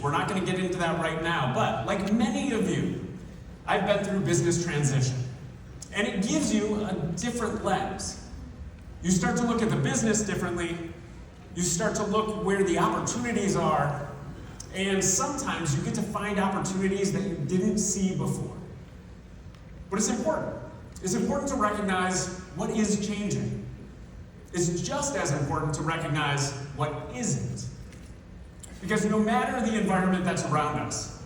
We're not going to get into that right now, but like many of you, I've been through business transition, and it gives you a different lens. You start to look at the business differently, you start to look where the opportunities are, and sometimes you get to find opportunities that you didn't see before. But it's important. It's important to recognize what is changing. It's just as important to recognize what isn't. Because no matter the environment that's around us,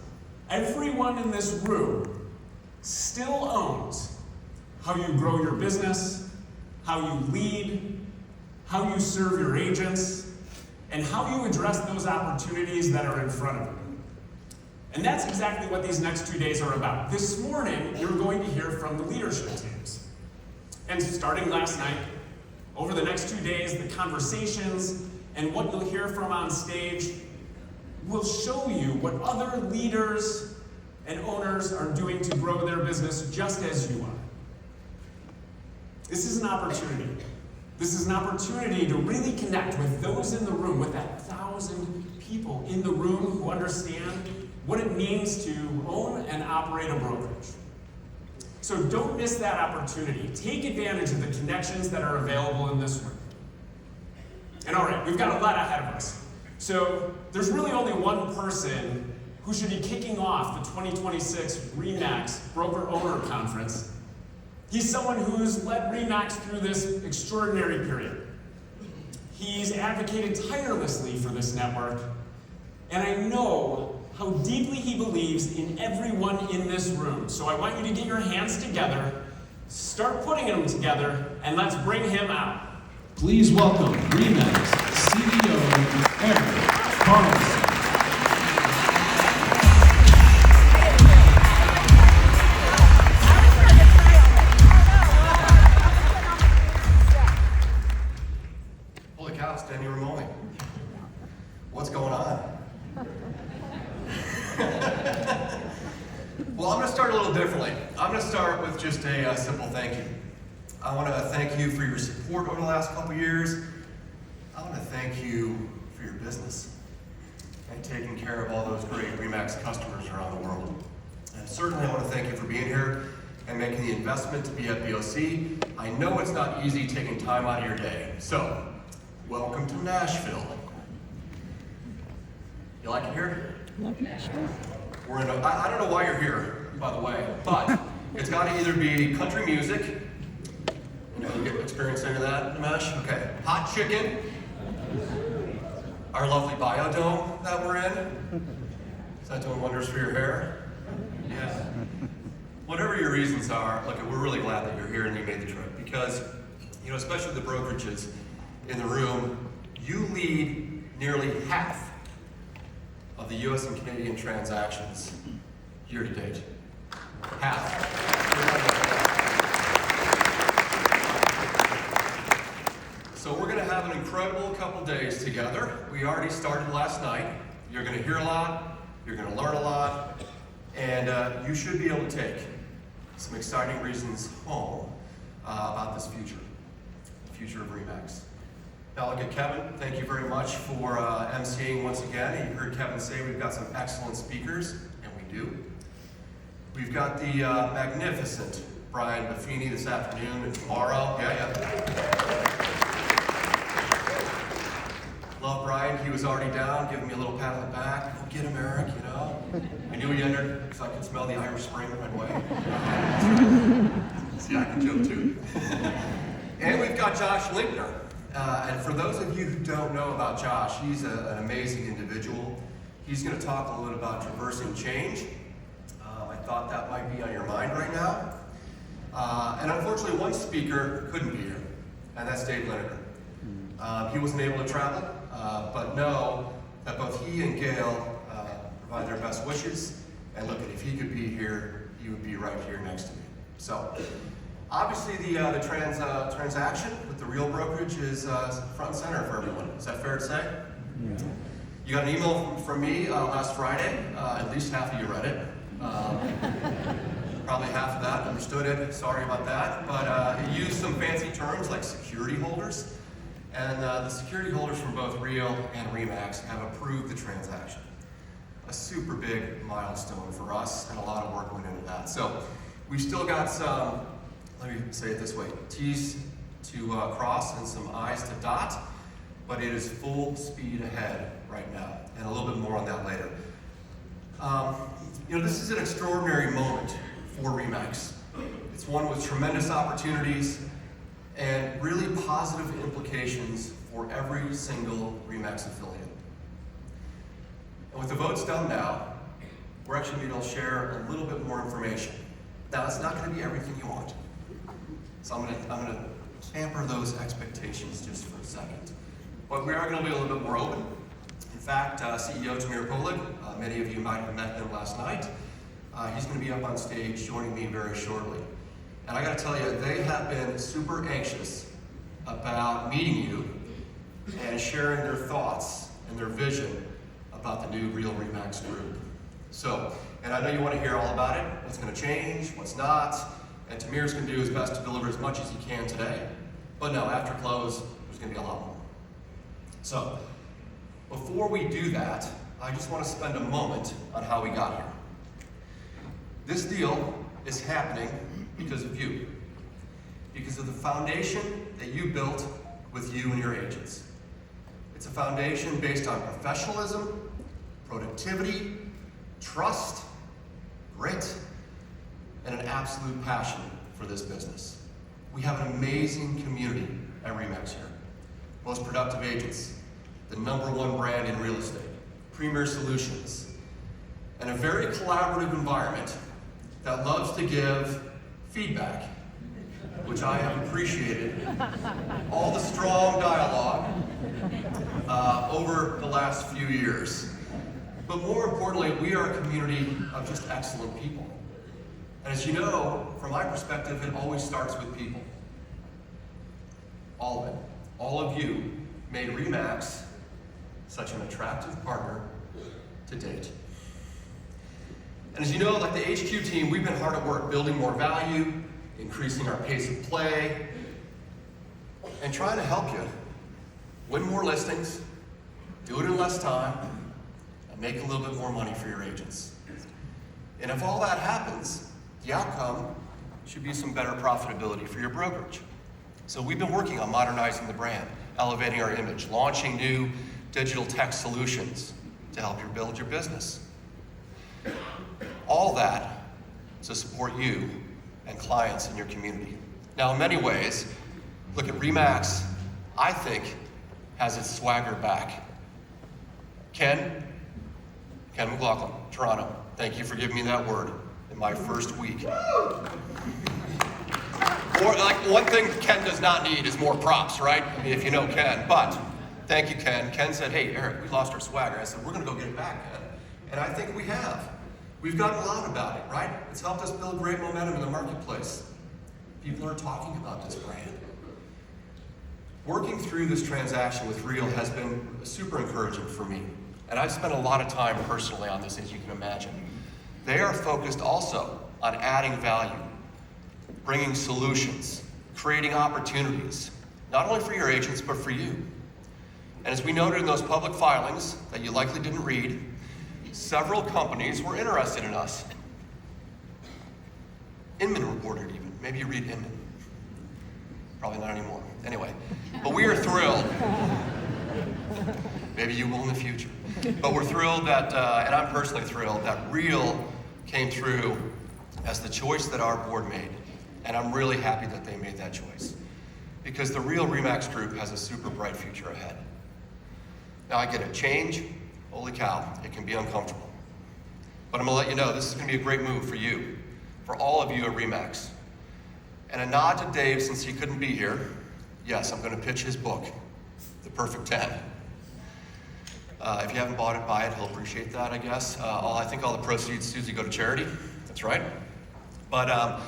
everyone in this room still owns how you grow your business, how you lead, how you serve your agents, and how you address those opportunities that are in front of you. And that's exactly what these next 2 days are about. This morning, you're going to hear from the leadership teams. And starting last night, over the next 2 days, the conversations and what you'll hear from on stage will show you what other leaders and owners are doing to grow their business just as you are. This is an opportunity. This is an opportunity to really connect with those in the room, with that 1,000 people in the room who understand what it means to own and operate a brokerage. So don't miss that opportunity. Take advantage of the connections that are available in this room. And all right, we've got a lot ahead of us. So there's really only one person who should be kicking off the 2026 Remax Broker Owner Conference. He's someone who's led Remax through this extraordinary period. He's advocated tirelessly for this network, and I know how deeply he believes in everyone in this room. So I want you to get your hands together, start putting them together, and let's bring him out. Please welcome Remax CEO Eric Carlson. Holy cow, Stanley Ramone. What's going on? Well, I'm going to start a little differently. I'm going to start with just a simple thank you. I want to thank you for your support over the last couple years. I want to thank you for your business and taking care of all those great Remax customers around the world. And certainly I want to thank you for being here and making the investment to be at BOC. I know it's not easy taking time out of your day. So, welcome to Nashville. You like it here? We're in I don't know why you're here, by the way, but it's got to either be country music. You know, get experience into that, Namesh? Okay. Hot chicken. Our lovely biodome that we're in. Is that doing wonders for your hair? Yeah. Whatever your reasons are, look, we're really glad that you're here and you made the trip because, you know, especially the brokerages in the room, you lead nearly half of the US and Canadian transactions year to date. Half. So we're going to have an incredible couple days together. We already started last night. You're going to hear a lot, you're going to learn a lot, and you should be able to take some exciting reasons home about this future, the future of Remax. Now look at Kevin, thank you very much for emceeing once again. You heard Kevin say we've got some excellent speakers, and we do. We've got the magnificent Brian Buffini this afternoon and tomorrow. Love Brian, he was already down, giving me a little pat on the back. Go get him, Eric, you know. I knew he entered because I could smell the Irish Spring right away. See, I can joke too. And we've got Josh Linkner. And for those of you who don't know about Josh, he's an amazing individual. He's going to talk a little bit about traversing change. I thought that might be on your mind right now. And unfortunately, one speaker couldn't be here, and that's Dave Lineker. He wasn't able to travel, but know that both he and Gail provide their best wishes. And look, if he could be here, he would be right here next to me. So. Obviously, the transaction with the real brokerage is front and center for everyone. Is that fair to say? Yeah. You got an email from me last Friday. At least half of you read it. Probably half of that understood it. Sorry about that. But it used some fancy terms like security holders. And the security holders from both Real and Remax have approved the transaction. a super big milestone for us, and a lot of work went into that. So we've still got some, let me say it this way, T's to cross and some I's to dot, but it is full speed ahead right now, and a little bit more on that later. This is an extraordinary moment for Remax. It's one with tremendous opportunities and really positive implications for every single Remax affiliate. And with the votes done now, we're actually going to be able to share a little bit more information. Now, it's not going to be everything you want. So I'm going to tamper those expectations just for a second. But we are going to be a little bit more open. In fact, CEO Tamir Polig, many of you might have met him last night. He's going to be up on stage joining me very shortly. And I got to tell you, they have been super anxious about meeting you and sharing their thoughts and their vision about the new Real Remax group. So, and I know you want to hear all about it, what's going to change, what's not, and Tamir's going to do his best to deliver as much as he can today. But no, after close, there's going to be a lot more. So, before we do that, I just want to spend a moment on how we got here. This deal is happening because of you. Because of the foundation that you built with you and your agents. It's a foundation based on professionalism, productivity, trust, grit, and an absolute passion for this business. We have an amazing community at Remax here. Most productive agents, the #1 brand in real estate, premier solutions, and a very collaborative environment that loves to give feedback, which I have appreciated all the strong dialogue over the last few years. But more importantly, we are a community of just excellent people. And as you know, from my perspective, it always starts with people. All of it. All of you made Remax such an attractive partner to date. And as you know, like the HQ team, we've been hard at work building more value, increasing our pace of play, and trying to help you win more listings, do it in less time, and make a little bit more money for your agents. And if all that happens, the outcome should be some better profitability for your brokerage. So we've been working on modernizing the brand, elevating our image, launching new digital tech solutions to help you build your business. All that to support you and clients in your community. Now, in many ways, look at Remax, I think, has its swagger back. Ken McLaughlin, Toronto, thank you for giving me that word in my first week. Or, like, one thing Ken does not need is more props, right? I mean, if you know Ken, but thank you, Ken. Ken said, hey, Eric, we lost our swagger. I said, we're gonna go get it back, Ken. And I think we have. We've gotten a lot about it, right? It's helped us build great momentum in the marketplace. People are talking about this brand. Working through this transaction with Real has been super encouraging for me. And I've spent a lot of time personally on this, as you can imagine. They are focused also on adding value, bringing solutions, creating opportunities, not only for your agents, but for you. And as we noted in those public filings that you likely didn't read, several companies were interested in us. Inman reported even. Maybe you read Inman. Probably not anymore. Anyway, but we are thrilled. Maybe you will in the future. But we're thrilled that, and I'm personally thrilled, that Real came through as the choice that our board made. And I'm really happy that they made that choice. Because the Real Remax Group has a super bright future ahead. Now I get it, change, holy cow, it can be uncomfortable. But I'm gonna let you know, this is gonna be a great move for you, for all of you at Remax. And a nod to Dave, since he couldn't be here, yes, I'm gonna pitch his book, The Perfect 10. If you haven't bought it, buy it, he'll appreciate that, I guess. I think all the proceeds, Susie, go to charity, that's right. But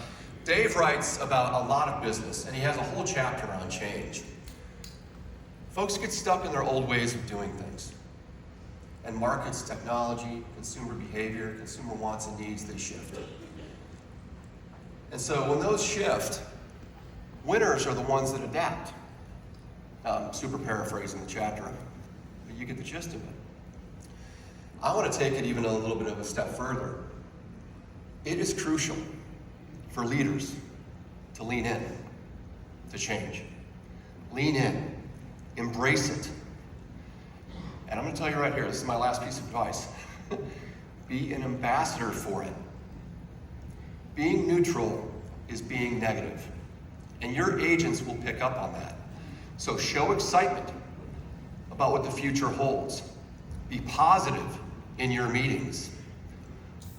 Dave writes about a lot of business, and he has a whole chapter on change. Folks get stuck in their old ways of doing things. And markets, technology, consumer behavior, consumer wants and needs, they shift. And so when those shift, winners are the ones that adapt. Super paraphrasing the chapter, but you get the gist of it. I want to take it even a little bit of a step further. It is crucial for leaders to lean in to change. Lean in, embrace it. And I'm going to tell you right here, this is my last piece of advice. Be an ambassador for it. Being neutral is being negative, and your agents will pick up on that. So show excitement about what the future holds. Be positive in your meetings.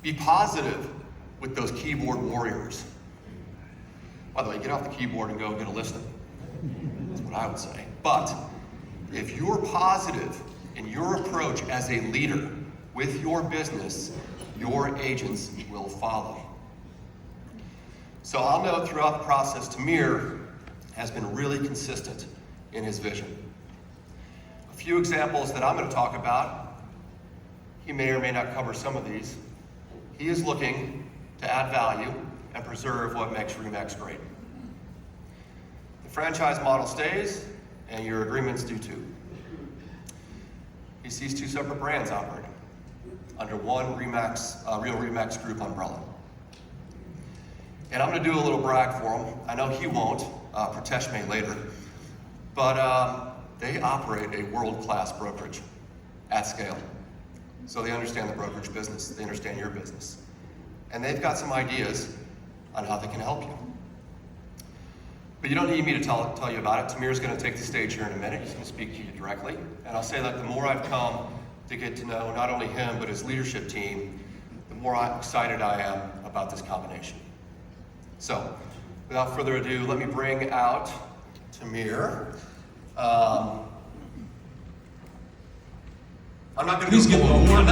Be positive with those keyboard warriors. By the way, get off the keyboard and go get a listing. That's what I would say. But if you're positive in your approach as a leader with your business, your agents will follow. So I'll note throughout the process, Tamir has been really consistent in his vision. A few examples that I'm going to talk about, he may or may not cover some of these. He is looking to add value and preserve what makes Remax great. The franchise model stays, and your agreements do too. He sees two separate brands operating under one Remax, Real Remax Group umbrella. And I'm going to do a little brag for him. I know he won't, Pratesh may later, but they operate a world-class brokerage at scale. So they understand the brokerage business, they understand your business. And they've got some ideas on how they can help you. But you don't need me to tell you about it. Tamir's going to take the stage here in a minute. He's going to speak to you directly. And I'll say that the more I've come to get to know not only him, but his leadership team, the more excited I am about this combination. So, without further ado, let me bring out Tamir. I'm not going to Please give a warm